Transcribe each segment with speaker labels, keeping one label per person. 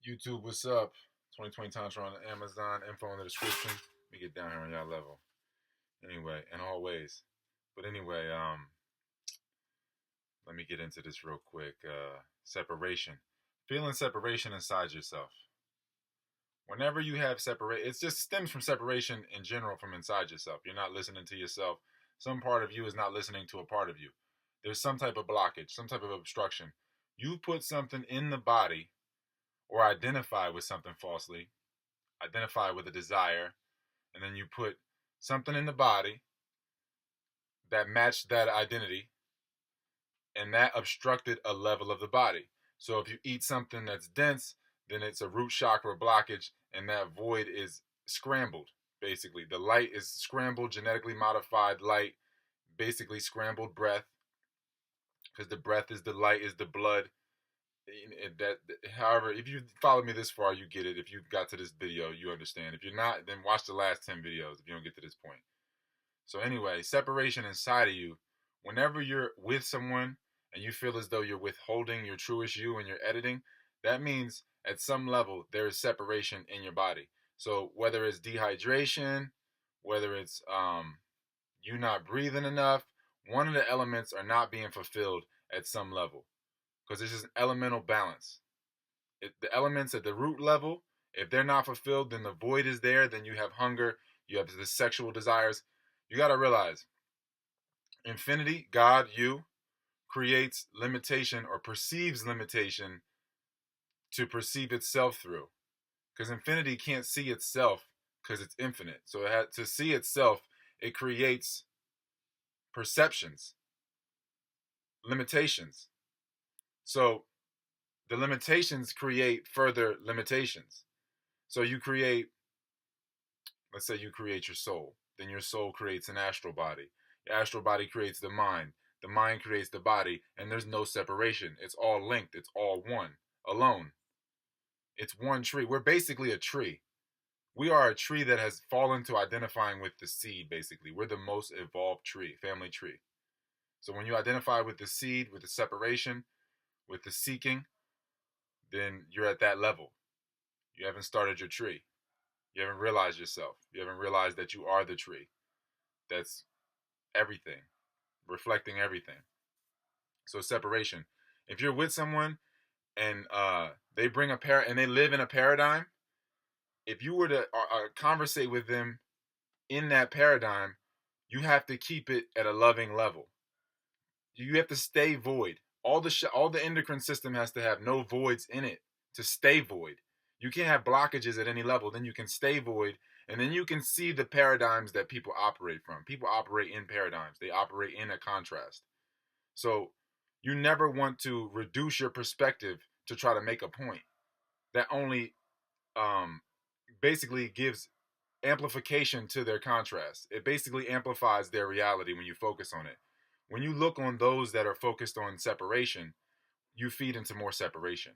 Speaker 1: YouTube, what's up? 2020 Tantra on Amazon, info in the description. Let me get down here on y'all level. Anyway, in all ways. But anyway, let me get into this real quick. Separation. Feeling separation inside yourself. Whenever you have separate, it just stems from separation in general from inside yourself. You're not listening to yourself. Some part of you is not listening to a part of you. There's some type of blockage, some type of obstruction. You put something in the body or identify with something falsely, identify with a desire, and then you put something in the body that matched that identity, and that obstructed a level of the body. So if you eat something that's dense, then it's a root chakra blockage, and that void is scrambled, basically. The light is scrambled, genetically modified light, basically scrambled breath, because the breath is the light, is the blood. That, however, if you followed me this far, you get it. If you got to this video, you understand. If you're not, then watch the last 10 videos if you don't get to this point. So anyway, separation inside of you, whenever you're with someone and you feel as though you're withholding your truest you and you're editing, that means at some level there is separation in your body. So whether it's dehydration, whether it's you not breathing enough, one of the elements are not being fulfilled at some level, because it's just an elemental balance. The elements at the root level, if they're not fulfilled, then the void is there. Then you have hunger, you have the sexual desires. You got to realize, infinity, God, you, creates limitation or perceives limitation to perceive itself through. Because infinity can't see itself because it's infinite. So to see itself, it creates perceptions, limitations. So the limitations create further limitations. So you create, let's say you create your soul. Then your soul creates an astral body. Your astral body creates the mind. The mind creates the body, and there's no separation. It's all linked. It's all one, alone. It's one tree. We're basically a tree. We are a tree that has fallen to identifying with the seed, basically. We're the most evolved tree, family tree. So when you identify with the seed, with the separation, with the seeking, then you're at that level. You haven't started your tree. You haven't realized yourself. You haven't realized that you are the tree. That's everything, reflecting everything. So separation. If you're with someone and they bring and they live in a paradigm, if you were to conversate with them in that paradigm, you have to keep it at a loving level. You have to stay void. All the endocrine system has to have no voids in it to stay void. You can't have blockages at any level. Then you can stay void, and then you can see the paradigms that people operate from. People operate in paradigms. They operate in a contrast. So you never want to reduce your perspective to try to make a point. That only basically gives amplification to their contrast. It basically amplifies their reality when you focus on it. When you look on those that are focused on separation, you feed into more separation.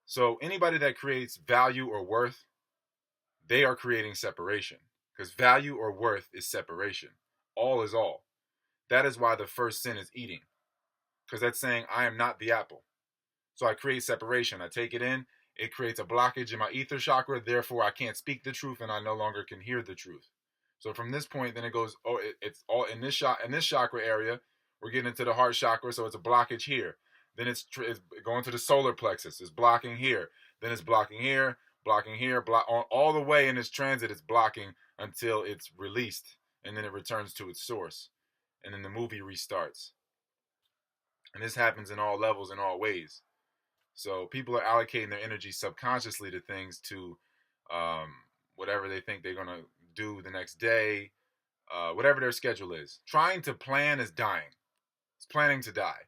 Speaker 1: So anybody that creates value or worth, they are creating separation, because value or worth is separation. All is all. That is why the first sin is eating, because that's saying I am not the apple. So I create separation. I take it in. It creates a blockage in my ether chakra. Therefore, I can't speak the truth, and I no longer can hear the truth. So from this point, then it goes. Oh, it's all in this chakra area. We're getting into the heart chakra, so it's a blockage here. Then it's going to the solar plexus. It's blocking here. Then it's blocking here, all the way in its transit. It's blocking until it's released, and then it returns to its source, and then the movie restarts. And this happens in all levels, in all ways. So people are allocating their energy subconsciously to things, to whatever they think they're going to do the next day, whatever their schedule is. Trying to plan is dying. It's planning to die.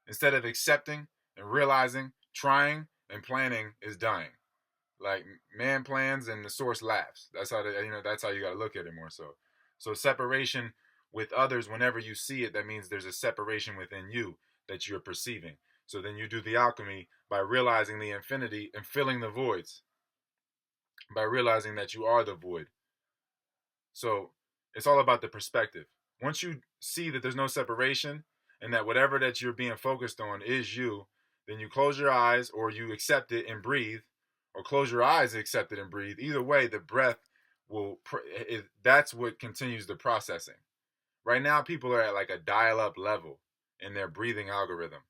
Speaker 1: Instead of accepting and realizing, trying and planning is dying. Like man plans and the source laughs. That's how that's how you got to look at it more so. So separation with others, whenever you see it, that means there's a separation within you that you're perceiving. So then you do the alchemy by realizing the infinity and filling the voids, by realizing that you are the void. So it's all about the perspective. Once you see that there's no separation and that whatever that you're being focused on is you, then you close your eyes, or you accept it and breathe, or close your eyes, accept it and breathe. Either way, the breath that's what continues the processing. Right now, people are at like a dial-up level in their breathing algorithm.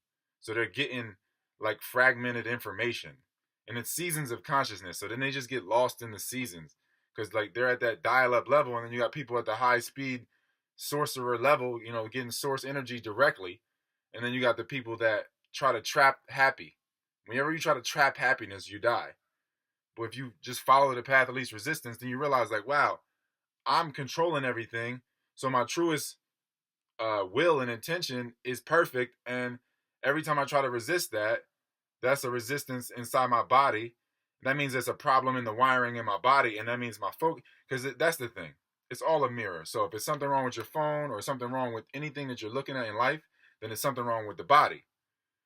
Speaker 1: So they're getting like fragmented information. And it's seasons of consciousness. So then they just get lost in the seasons. Because like they're at that dial-up level, and then you got people at the high speed sorcerer level, getting source energy directly. And then you got the people that try to trap happy. Whenever you try to trap happiness, you die. But if you just follow the path of least resistance, then you realize like, wow, I'm controlling everything. So my truest will and intention is perfect. And every time I try to resist that, that's a resistance inside my body. That means there's a problem in the wiring in my body. And that means my focus, because that's the thing. It's all a mirror. So if it's something wrong with your phone or something wrong with anything that you're looking at in life, then it's something wrong with the body,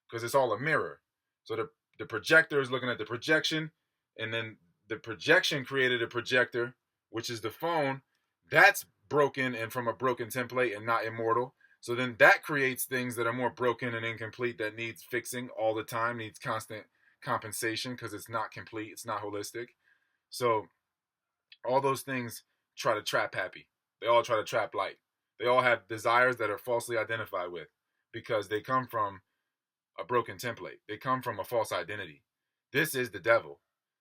Speaker 1: because it's all a mirror. So the projector is looking at the projection, and then the projection created a projector, which is the phone. That's broken and from a broken template and not immortal. So then that creates things that are more broken and incomplete, that needs fixing all the time, needs constant compensation because it's not complete, it's not holistic. So all those things try to trap happy. They all try to trap light. They all have desires that are falsely identified with, because they come from a broken template. They come from a false identity. This is the devil.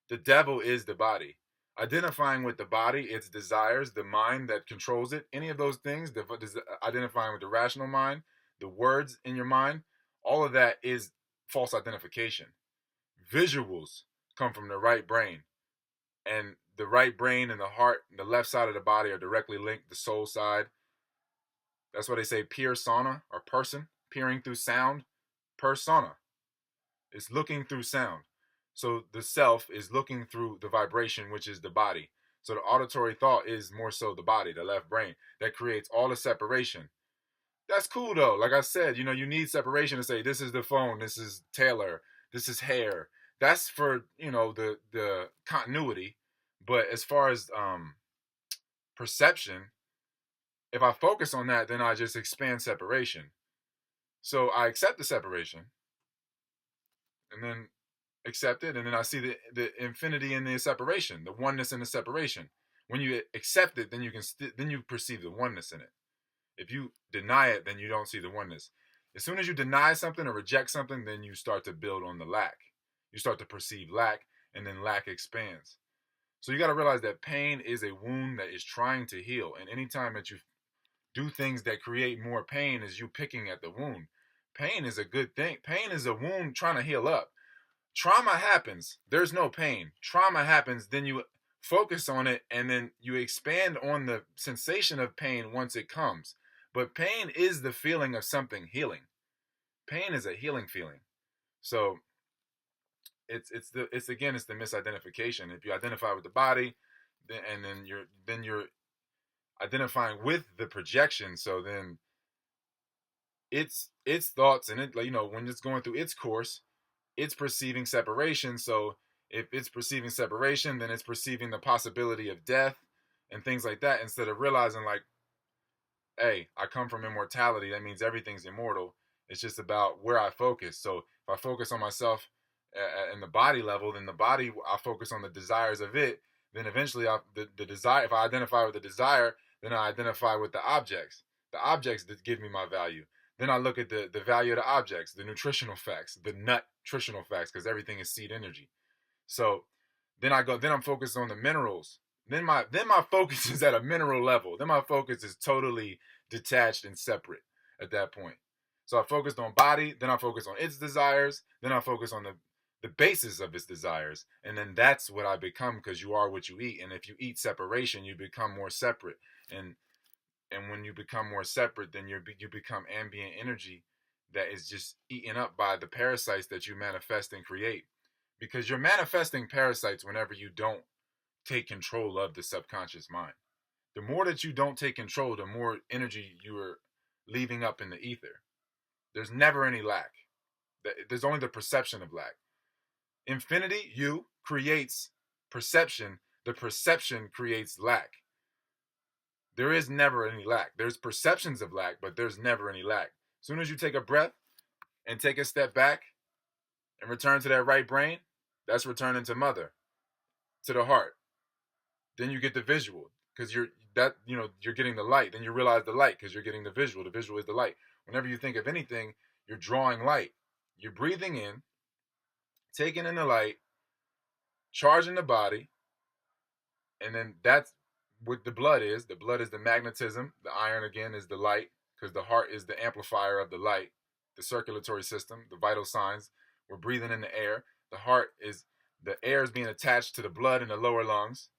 Speaker 1: The devil is the body. Identifying with the body, its desires, the mind that controls it, any of those things, identifying with the rational mind, the words in your mind, all of that is false identification. Visuals come from the right brain. And the right brain and the heart and the left side of the body are directly linked, the soul side. That's why they say persona, or person, peering through sound. Persona is looking through sound. So the self is looking through the vibration, which is the body. So the auditory thought is more so the body, the left brain, that creates all the separation. That's cool though. Like I said, you need separation to say, this is the phone, this is Taylor, this is hair. That's for, the continuity. But as far as perception, if I focus on that, then I just expand separation. So I accept the separation, and then accept it, and then I see the infinity in the separation, the oneness in the separation. When you accept it, then you can then you perceive the oneness in it. If you deny it, then you don't see the oneness. As soon as you deny something or reject something, then you start to build on the lack. You start to perceive lack, and then lack expands. So you got to realize that pain is a wound that is trying to heal, and anytime that you do things that create more pain, is you picking at the wound. Pain is a good thing. Pain is a wound trying to heal up. Trauma happens, there's no pain. Trauma happens, then you focus on it, and then you expand on the sensation of pain once it comes. But pain is the feeling of something healing. Pain is a healing feeling. So it's the misidentification. If you identify with the body, and then you're identifying with the projection. So then its thoughts, and it, when it's going through its course, it's perceiving separation. So if it's perceiving separation, then it's perceiving the possibility of death and things like that, instead of realizing like, hey, I come from immortality. That means everything's immortal. It's just about where I focus. So if I focus on myself in the body level, then the body, I focus on the desires of it. Then eventually the desire, if I identify with the desire, then I identify with the objects. The objects that give me my value. Then I look at the value of the objects, the nutritional facts, the nutritional facts, because everything is seed energy. So then I'm focused on the minerals. Then my focus is at a mineral level. Then my focus is totally detached and separate at that point. So I focused on body, then I focus on its desires, then I focus on the basis of its desires, and then that's what I become, because you are what you eat. And if you eat separation, you become more separate. And when you become more separate, then you become ambient energy that is just eaten up by the parasites that you manifest and create. Because you're manifesting parasites whenever you don't take control of the subconscious mind. The more that you don't take control, the more energy you are leaving up in the ether. There's never any lack. There's only the perception of lack. Infinity, you, creates perception. The perception creates lack. There is never any lack. There's perceptions of lack, but there's never any lack. As soon as you take a breath and take a step back, and return to that right brain, that's returning to mother, to the heart. Then you get the visual because you're getting the light. Then you realize the light because you're getting the visual. The visual is the light. Whenever you think of anything, you're drawing light. You're breathing in, taking in the light, charging the body, and then that's what the blood is. The blood is the magnetism. The iron again is the light because the heart is the amplifier of the light. The circulatory system, the vital signs. We're breathing in the air. The heart is the air is being attached to the blood in the lower lungs.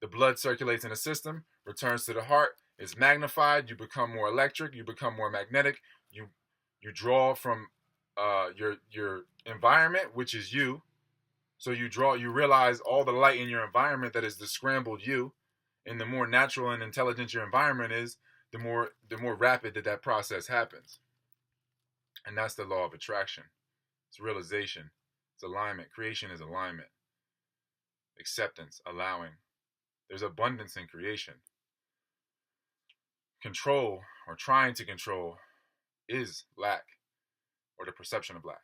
Speaker 1: The blood circulates in the system, returns to the heart. It's magnified. You become more electric. You become more magnetic. You draw from your environment, which is you. So you realize all the light in your environment that is the scrambled you, and the more natural and intelligent your environment is, the more rapid that process happens. And that's the law of attraction. It's realization. It's alignment. Creation is alignment. Acceptance, allowing. There's abundance in creation. Control, or trying to control, is lack, or the perception of lack.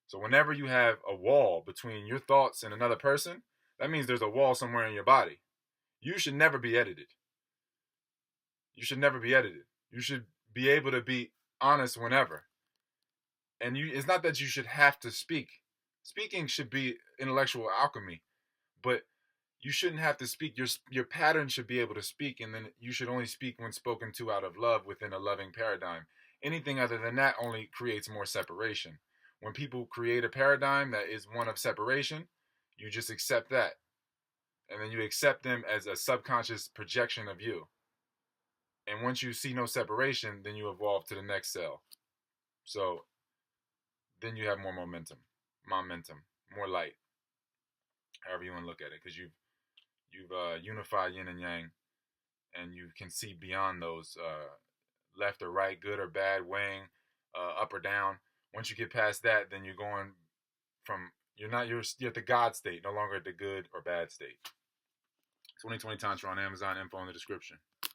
Speaker 1: So whenever you have a wall between your thoughts and another person, that means there's a wall somewhere in your body. You should never be edited. You should never be edited. You should be able to be honest whenever. And it's not that you should have to speak. Speaking should be intellectual alchemy, but you shouldn't have to speak. Your pattern should be able to speak, and then you should only speak when spoken to out of love within a loving paradigm. Anything other than that only creates more separation. When people create a paradigm that is one of separation, you just accept that. And then you accept them as a subconscious projection of you. And once you see no separation, then you evolve to the next cell. So then you have more momentum, more light, however you want to look at it, because you've unified yin and yang, and you can see beyond those left or right, good or bad, weighing, up or down. Once you get past that, then you're going from you're at the God state, no longer at the good or bad state. 2020 Tantra on Amazon. Info in the description.